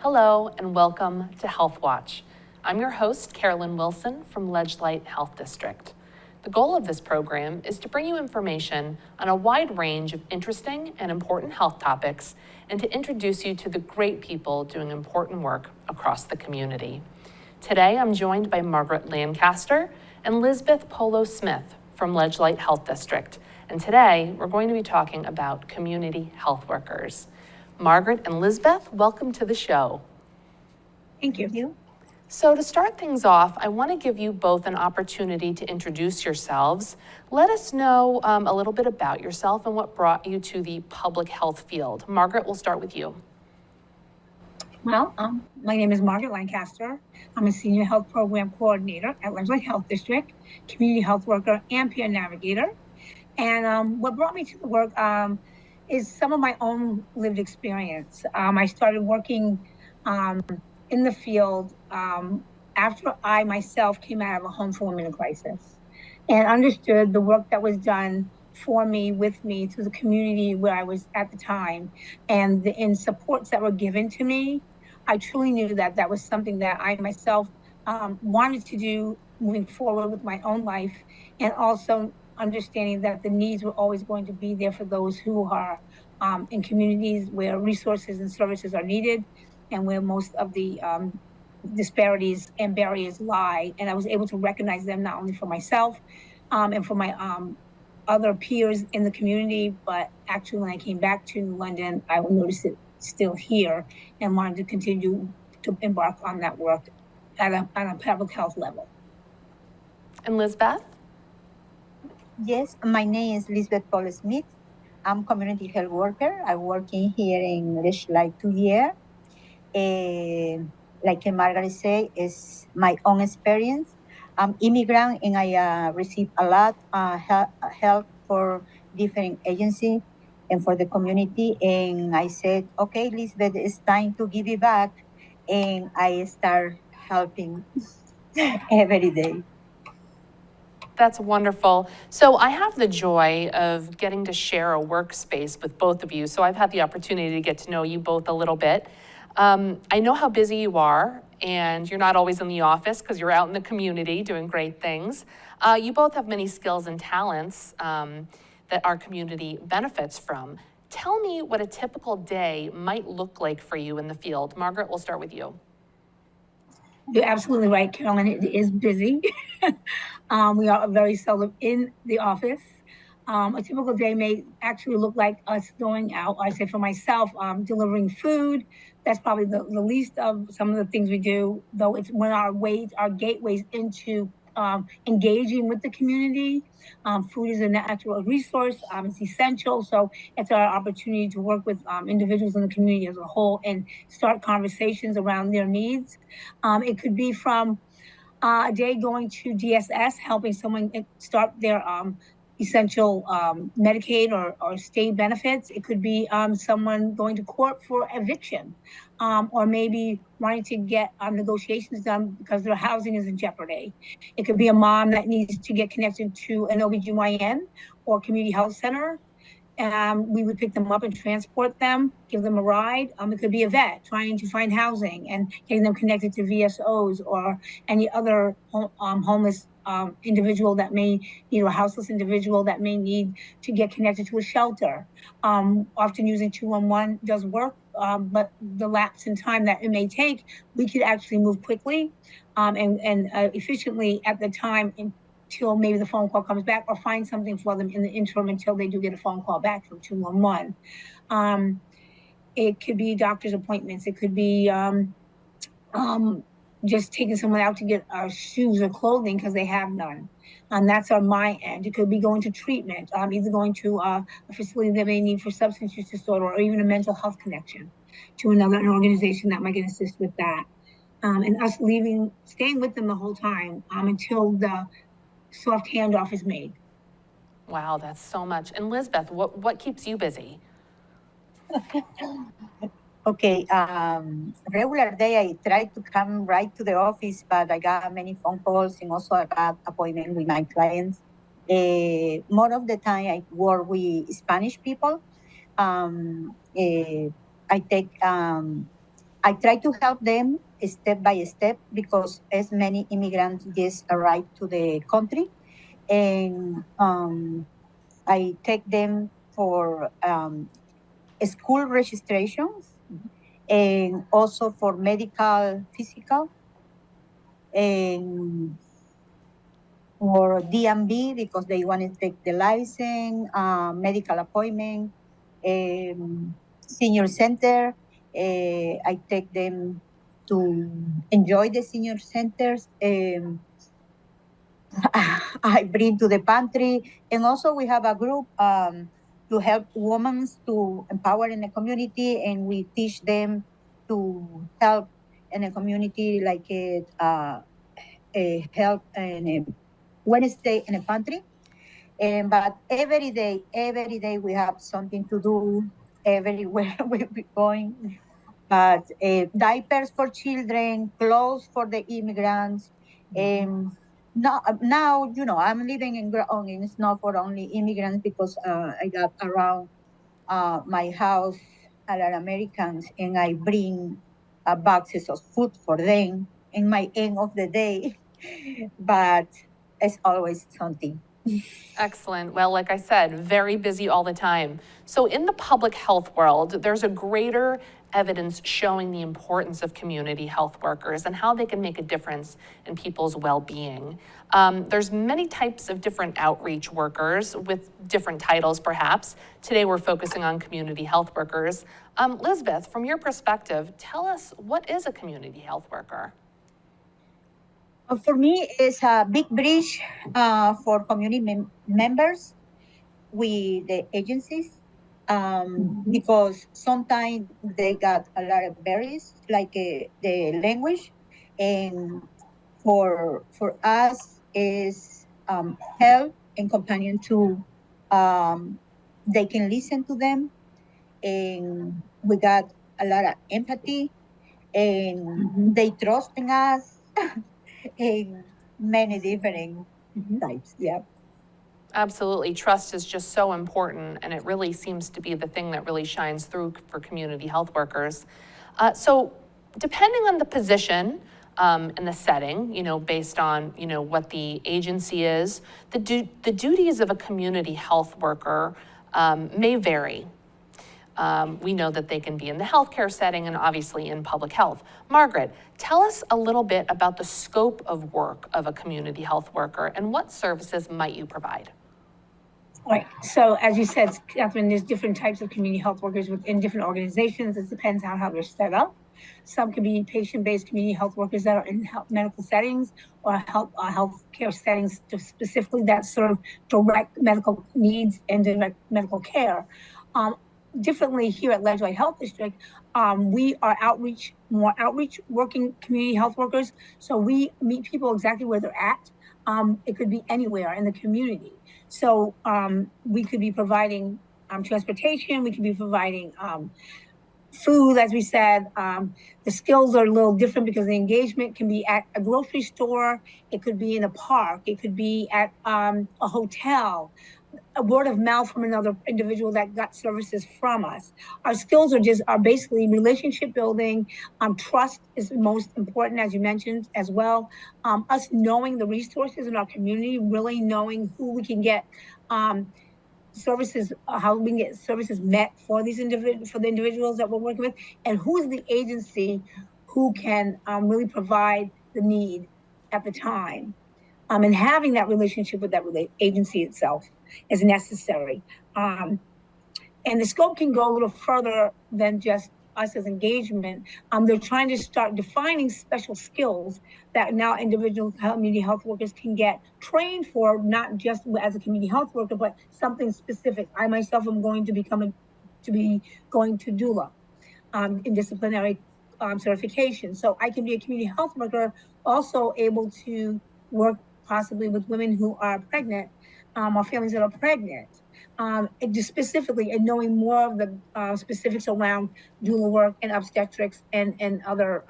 Hello and welcome to Healthwatch. I'm your host, Carolyn Wilson from Ledgelight Health District. The goal of this program is to bring you information on a wide range of interesting and important health topics and to introduce you to the great people doing important work across the community. Today, I'm joined by Margaret Lancaster and Lizbeth Polo-Smith from Ledgelight Health District. And today, we're going to be talking about community health workers. Margaret and Lizbeth, welcome to the show. Thank you. So to start things off, I want to give you both an opportunity to introduce yourselves. Let us know a little bit about yourself and what brought you to the public health field. Margaret, we'll start with you. Well, my name is Margaret Lancaster. I'm a Senior Health Program Coordinator at Ledgelight Health District, Community Health Worker, and Peer Navigator. And what brought me to the work is some of my own lived experience. I started working in the field after I myself came out of a home for women in crisis and understood the work that was done for me, with me, through the community where I was at the time, and the supports that were given to me. I truly knew that that was something that I myself wanted to do moving forward with my own life, and also understanding that the needs were always going to be there for those who are in communities where resources and services are needed and where most of the disparities and barriers lie. And I was able to recognize them not only for myself and for my other peers in the community, but actually when I came back to London, I noticed it still here and wanted to continue to embark on that work on a public health level. And Lizbeth? Yes, my name is Lizbeth Polo-Smith. I'm community health worker. I'm working here in Ledgelight 2 years. Like Margaret said, is my own experience. I'm immigrant and I receive a lot help for different agencies and for the community. And I said, okay, Lizbeth, it's time to give it back. And I start helping every day. That's wonderful. So I have the joy of getting to share a workspace with both of you. So I've had the opportunity to get to know you both a little bit. I know how busy you are, and you're not always in the office because you're out in the community doing great things. You both have many skills and talents that our community benefits from. Tell me what a typical day might look like for you in the field. Margaret, we'll start with you. You're absolutely right, Carolyn. It is busy. We are very seldom in the office. A typical day may actually look like us going out. I say for myself, delivering food. That's probably the least of some of the things we do, though it's one of our gateways into engaging with the community. Food is a natural resource. It's essential. So it's our opportunity to work with individuals in the community as a whole and start conversations around their needs. It could be from a day going to DSS, helping someone start their essential Medicaid or state benefits. It could be someone going to court for eviction, or maybe wanting to get negotiations done because their housing is in jeopardy. It could be a mom that needs to get connected to an OBGYN or community health center. We would pick them up and transport them, give them a ride. It could be a vet trying to find housing and getting them connected to VSOs or any other homeless individual that may need, or houseless individual that may need to get connected to a shelter. Often using 211 does work, but the lapse in time that it may take, we could actually move quickly and efficiently at the time until maybe the phone call comes back, or find something for them in the interim until they do get a phone call back from 211. It could be doctor's appointments. It could be just taking someone out to get shoes or clothing because they have none. That's on my end. It could be going to treatment, either going to a facility that they need for substance use disorder, or even a mental health connection to an organization that might assist with that. And us staying with them the whole time until the soft handoff is made. Wow, that's so much. And Lizbeth, what keeps you busy? Okay, regular day I try to come right to the office, but I got many phone calls and also I got appointment with my clients. More of the time I work with Spanish people. I I try to help them step by step because as many immigrants just arrived to the country, and I take them for school registrations and also for medical, physical, and for DMV because they want to take the license, medical appointment, senior center. I take them to enjoy the senior centers. I bring to the pantry, and also we have a group to help women to empower in the community, and we teach them to help in the community, like a help and a Wednesday in a pantry. But every day we have something to do everywhere we're going. But diapers for children, clothes for the immigrants. Now, I'm living in Groton, and it's not for only immigrants because I got around my house a lot of Americans, and I bring boxes of food for them in my end of the day. But it's always something. Excellent. Well, like I said, very busy all the time. So in the public health world, there's a greater evidence showing the importance of community health workers and how they can make a difference in people's well-being. There's many types of different outreach workers with different titles, perhaps. Today, we're focusing on community health workers. Lizbeth, from your perspective, tell us, what is a community health worker? For me, it's a big bridge for community members with the agencies because sometimes they got a lot of barriers, like the language, and for us is help and companion to they can listen to them, and we got a lot of empathy, and they trust in us in many different types. Yeah. Absolutely. Trust is just so important, and it really seems to be the thing that really shines through for community health workers. So depending on the position and the setting, based on, what the agency is, the duties of a community health worker may vary. We know that they can be in the healthcare setting and obviously in public health. Margaret, tell us a little bit about the scope of work of a community health worker and what services might you provide? Right. So as you said, Catherine, there's different types of community health workers within different organizations. It depends on how they're set up. Some can be patient-based community health workers that are in medical settings or healthcare settings specifically that serve direct medical needs and direct medical care. Differently here at Ledgeway Health District, we are more outreach working community health workers. So we meet people exactly where they're at. It could be anywhere in the community. So we could be providing transportation, we could be providing food, as we said. The skills are a little different because the engagement can be at a grocery store, it could be in a park, it could be at a hotel, a word of mouth from another individual that got services from us. Our skills are basically relationship building. Trust is the most important, as you mentioned as well. Us knowing the resources in our community, really knowing who we can get services, how we can get services met for these for the individuals that we're working with, and who's the agency who can really provide the need at the time. And having that relationship with that agency itself is necessary. And the scope can go a little further than just us as engagement. They're trying to start defining special skills that now individual community health workers can get trained for, not just as a community health worker, but something specific. I myself am going to be going to doula in disciplinary certification. So I can be a community health worker, also able to work possibly with women who are pregnant or families that are pregnant. And just specifically, and knowing more of the specifics around doula work and obstetrics and other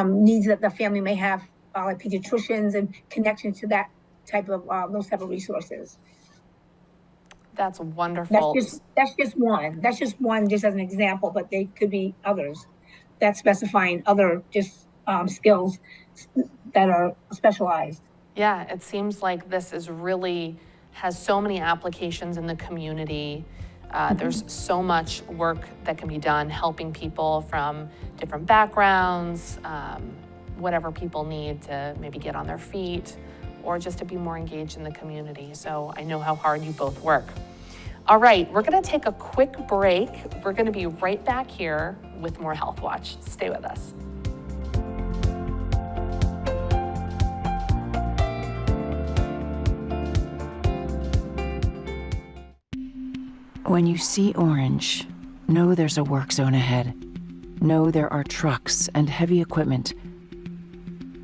needs that the family may have, like pediatricians and connections to that type of those type of resources. That's wonderful. That's just one. That's just one, just as an example, but they could be others. that's specifying other just skills that are specialized. Yeah, it seems like this is really has so many applications in the community. There's so much work that can be done helping people from different backgrounds, whatever people need to maybe get on their feet or just to be more engaged in the community. So I know how hard you both work. All right, we're gonna take a quick break. We're gonna be right back here with more Healthwatch. Stay with us. When you see orange, know there's a work zone ahead. Know there are trucks and heavy equipment.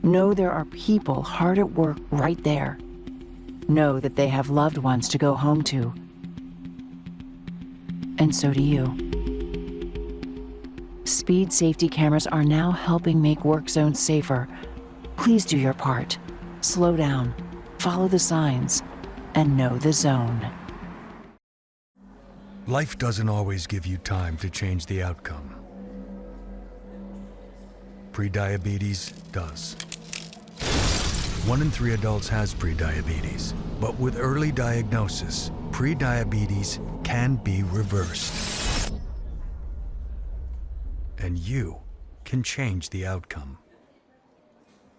Know there are people hard at work right there. Know that they have loved ones to go home to. And so do you. Speed safety cameras are now helping make work zones safer. Please do your part. Slow down, follow the signs, and know the zone. Life doesn't always give you time to change the outcome. Prediabetes does. 1 in 3 adults has prediabetes, but with early diagnosis, prediabetes can be reversed. And you can change the outcome.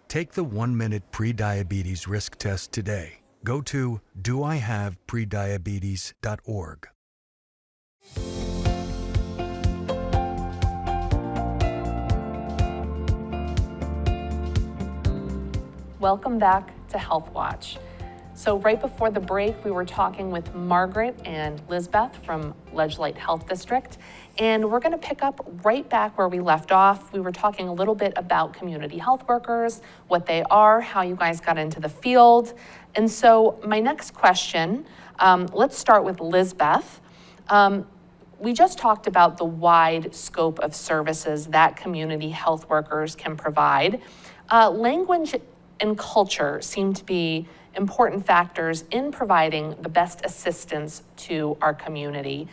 Take the 1-minute prediabetes risk test today. Go to doihaveprediabetes.org. Welcome back to Healthwatch. So right before the break, we were talking with Margaret and Lizbeth from Ledgelight Health District, and we're gonna pick up right back where we left off. We were talking a little bit about community health workers, what they are, how you guys got into the field. And so my next question, let's start with Lizbeth. We just talked about the wide scope of services that community health workers can provide. Language and culture seem to be important factors in providing the best assistance to our community.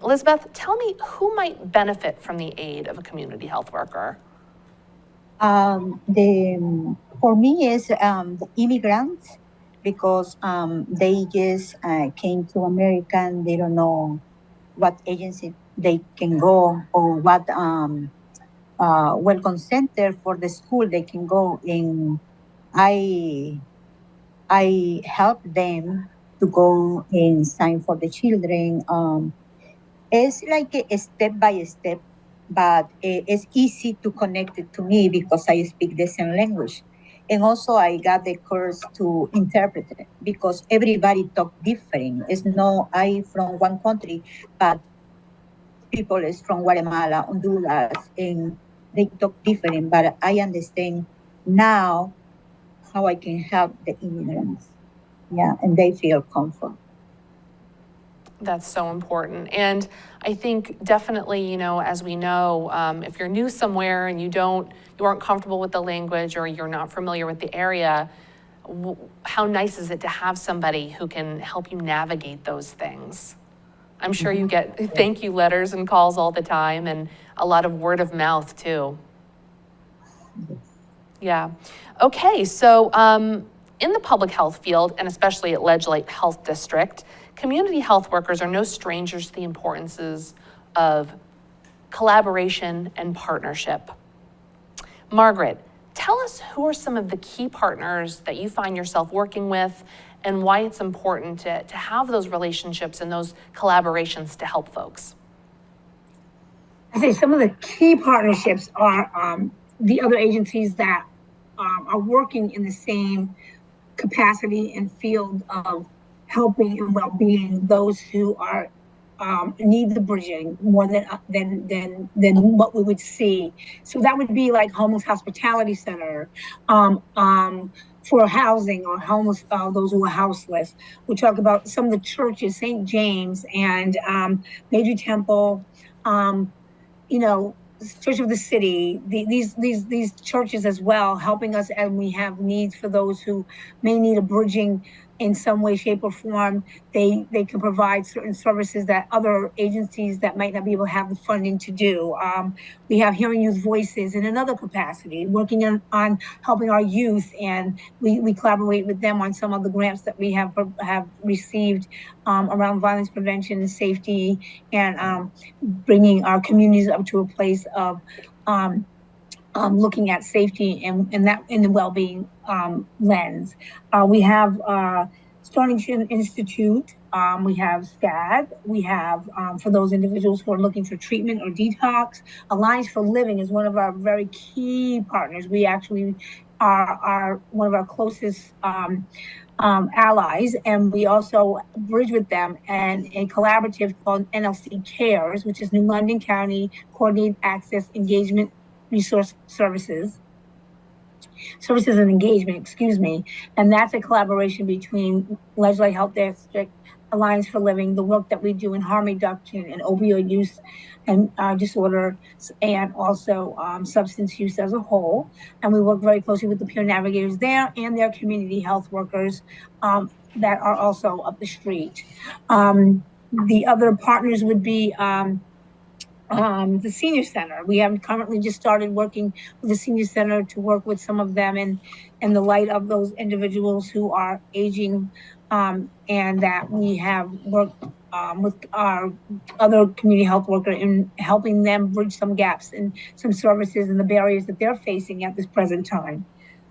Lizbeth, tell me who might benefit from the aid of a community health worker? For me is the immigrants, because they just came to America and they don't know what agency they can go or what welcome center for the school they can go in. I help them to go and sign for the children. It's like a step by step, but it's easy to connect it to me because I speak the same language. And also I got the course to interpret it because everybody talk different. It's no I from one country, but people is from Guatemala, Honduras, and they talk different, but I understand now how I can help the immigrants. Yeah, and they feel comfort. That's so important. And I think definitely, you know, as we know, if you're new somewhere and you aren't comfortable with the language or you're not familiar with the area, how nice is it to have somebody who can help you navigate those things? I'm sure you get thank you letters and calls all the time and a lot of word of mouth too. Yeah. Okay, so in the public health field, and especially at Ledgelight Health District, community health workers are no strangers to the importances of collaboration and partnership. Margaret, tell us who are some of the key partners that you find yourself working with and why it's important to have those relationships and those collaborations to help folks. I say some of the key partnerships are the other agencies that are working in the same capacity and field of helping and well-being those who are need the bridging more than what we would see. So that would be like Homeless Hospitality Center for housing or homeless, those who are houseless. We talk about some of the churches, St. James and Major Temple, you know, Church of the City, these churches as well, helping us, and we have needs for those who may need a bridging in some way, shape, or form, they can provide certain services that other agencies that might not be able to have the funding to do. We have Hearing Youth Voices in another capacity, working on helping our youth, and we collaborate with them on some of the grants that we have received around violence prevention and safety, and bringing our communities up to a place of looking at safety and that in the well-being lens. We have Stonington Institute, we have STAD, we have for those individuals who are looking for treatment or detox. Alliance for Living is one of our very key partners. We actually are one of our closest allies, and we also bridge with them and a collaborative called NLC Cares, which is New London County Coordinated Access Engagement Resource Services and Engagement, excuse me. And that's a collaboration between Ledgely Health District, Alliance for Living, the work that we do in harm reduction and opioid use and disorder, and also substance use as a whole. And we work very closely with the peer navigators there and their community health workers that are also up the street. The other partners would be the Senior Center. We have currently just started working with the Senior Center to work with some of them in the light of those individuals who are aging, and that we have worked with our other community health worker in helping them bridge some gaps and some services and the barriers that they're facing at this present time.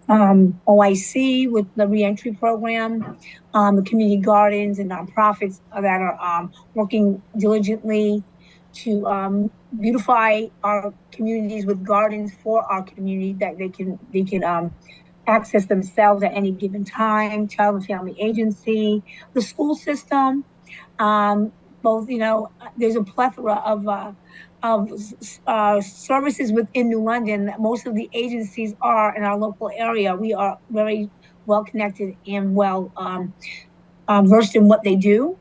OIC with the reentry program, the community gardens and nonprofits that are working diligently to beautify our communities with gardens for our community that they can access themselves at any given time. Child and Family Agency, the school system, both, there's a plethora of services within New London that most of the agencies are in our local area. We are very well connected and well versed in what they do.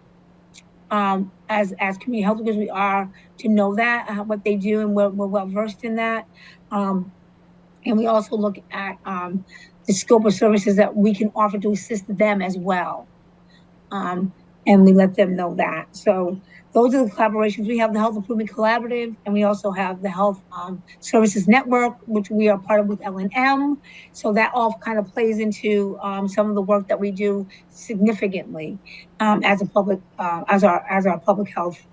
As community health workers, we are to know that what they do, and we're well versed in that. And we also look at the scope of services that we can offer to assist them as well. And we let them know that. So those are the collaborations. We have the Health Improvement Collaborative, and we also have the Health Services Network, which we are part of with L&M. So that all kind of plays into some of the work that we do significantly as a public, as our public health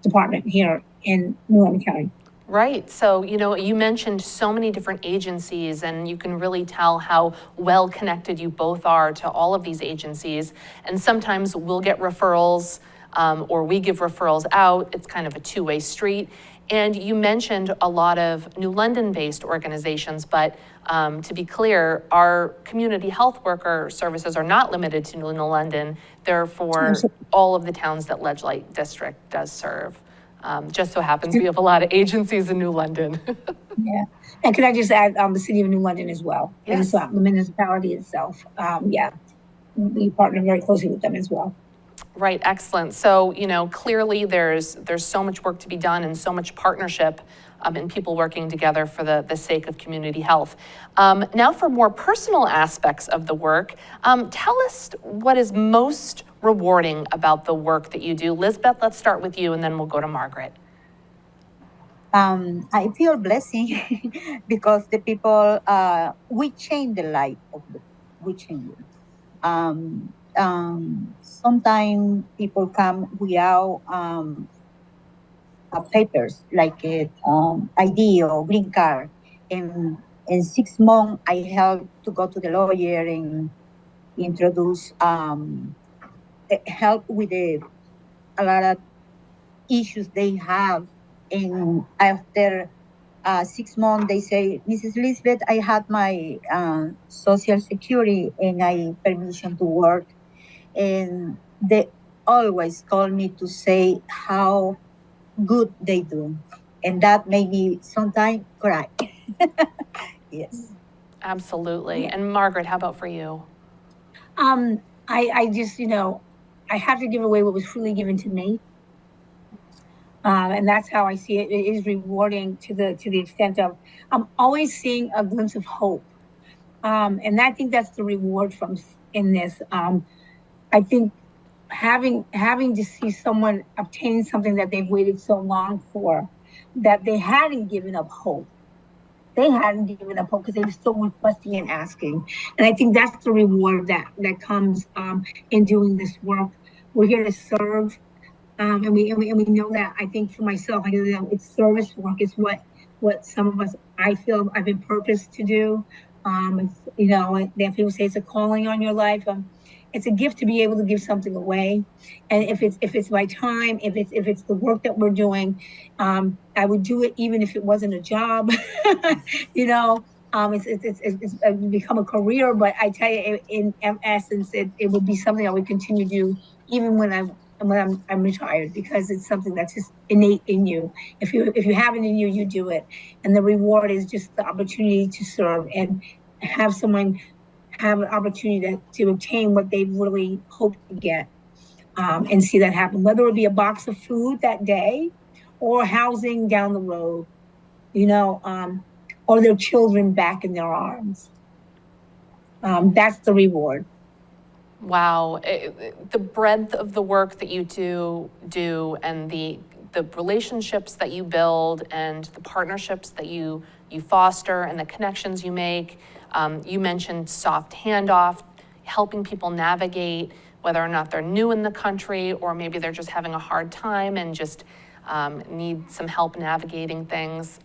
department here in New London County. Right. So, you mentioned so many different agencies, and you can really tell how well connected you both are to all of these agencies. And sometimes we'll get referrals or we give referrals out. It's kind of a two-way street. And you mentioned a lot of New London-based organizations, but to be clear, our community health worker services are not limited to New London. They're for all of the towns that Ledgely District does serve. Just so happens we have a lot of agencies in New London. Yeah. And could I just add the City of New London as well? Yes. And the municipality itself. We partner very closely with them as well. Right, excellent. So, clearly there's so much work to be done and so much partnership and people working together for the sake of community health. Now for more personal aspects of the work, tell us what is most rewarding about the work that you do. Lizbeth, let's start with you and then we'll go to Margaret. I feel blessing because the people, we change the life of we change it. Sometimes people come without papers like ID or green card. And in 6 months, I help to go to the lawyer and introduce help with a lot of issues they have. And after 6 months, they say, Mrs. Lizbeth, I had my Social Security and I permission to work. And they always call me to say how good they do. And that made me sometimes cry. Yes. Absolutely. And Margaret, how about for you? I just, I have to give away what was freely given to me. And that's how I see it. It is rewarding to the extent of I'm always seeing a glimpse of hope. And I think that's the reward in this. I think having to see someone obtain something that they've waited so long for, that they hadn't given up hope. They hadn't given up hope because they were still requesting and asking. And I think that's the reward that comes in doing this work. We're here to serve, and we know that. I think for myself, I know it's service work is what some of us, I feel I've been purposed to do. Then people say it's a calling on your life. It's a gift to be able to give something away, and if it's my time, if it's the work that we're doing, I would do it even if it wasn't a job. It's become a career, but I tell you, in essence, it would be something I would continue to do even when I'm retired, because it's something that's just innate in you. If you have it in you, you do it, and the reward is just the opportunity to serve and have someone have an opportunity to obtain what they really hope to get, and see that happen, whether it be a box of food that day or housing down the road, or their children back in their arms. That's the reward. Wow, the breadth of the work that you do and the relationships that you build and the partnerships that you foster and the connections you make. You mentioned soft handoff, helping people navigate whether or not they're new in the country or maybe they're just having a hard time and just need some help navigating things.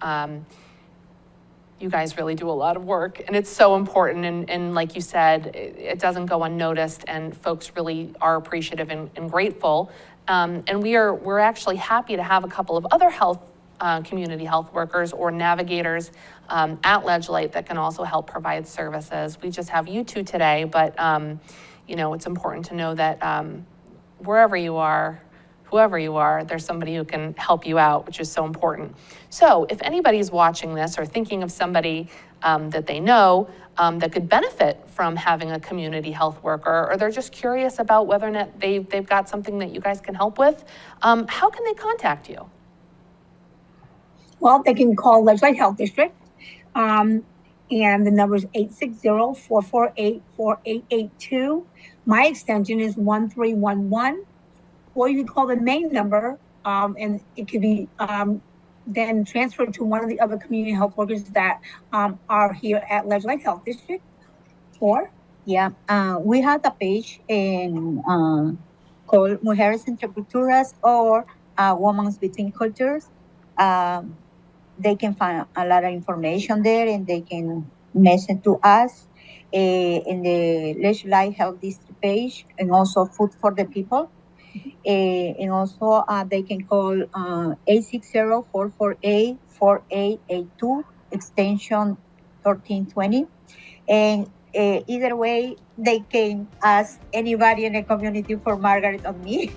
You guys really do a lot of work, and it's so important. And like you said, it doesn't go unnoticed, and folks really are appreciative and grateful. And we're actually happy to have a couple of other community health workers or navigators at Ledgelight that can also help provide services. We just have you two today, but it's important to know that wherever you are, whoever you are, there's somebody who can help you out, which is so important. So if anybody's watching this or thinking of somebody that they know that could benefit from having a community health worker, or they're just curious about whether or not they've got something that you guys can help with, how can they contact you? Well, they can call Ledgelight Health District, and the number is 860-448-4882. My extension is 1311. Or you can call the main number, and it could be then transferred to one of the other community health workers that are here at Ledgelight Health District. Or we have a page in called Mujeres Entre Culturas or Women Between Cultures. They can find a lot of information there, and they can message to us in the Ledgelight Health District page, and also Food for the People. And also they can call 860-448-4882, extension 1320. And either way, they can ask anybody in the community for Margaret or me.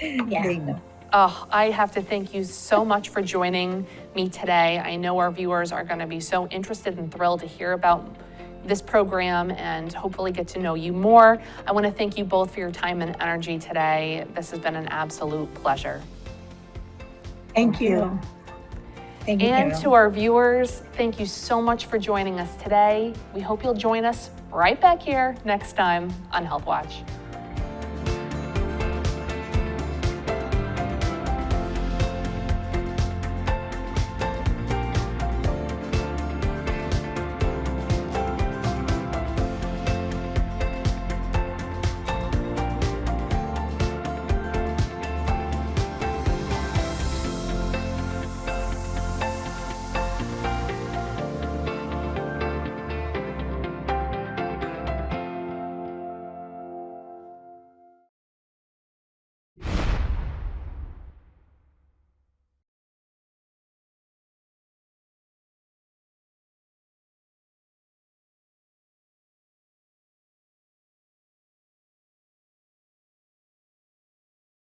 They know. Oh, I have to thank you so much for joining me today. I know our viewers are going to be so interested and thrilled to hear about this program and hopefully get to know you more. I want to thank you both for your time and energy today. This has been an absolute pleasure. Thank you. Thank you, And Carol. to our viewers, thank you so much for joining us today. We hope you'll join us right back here next time on Healthwatch.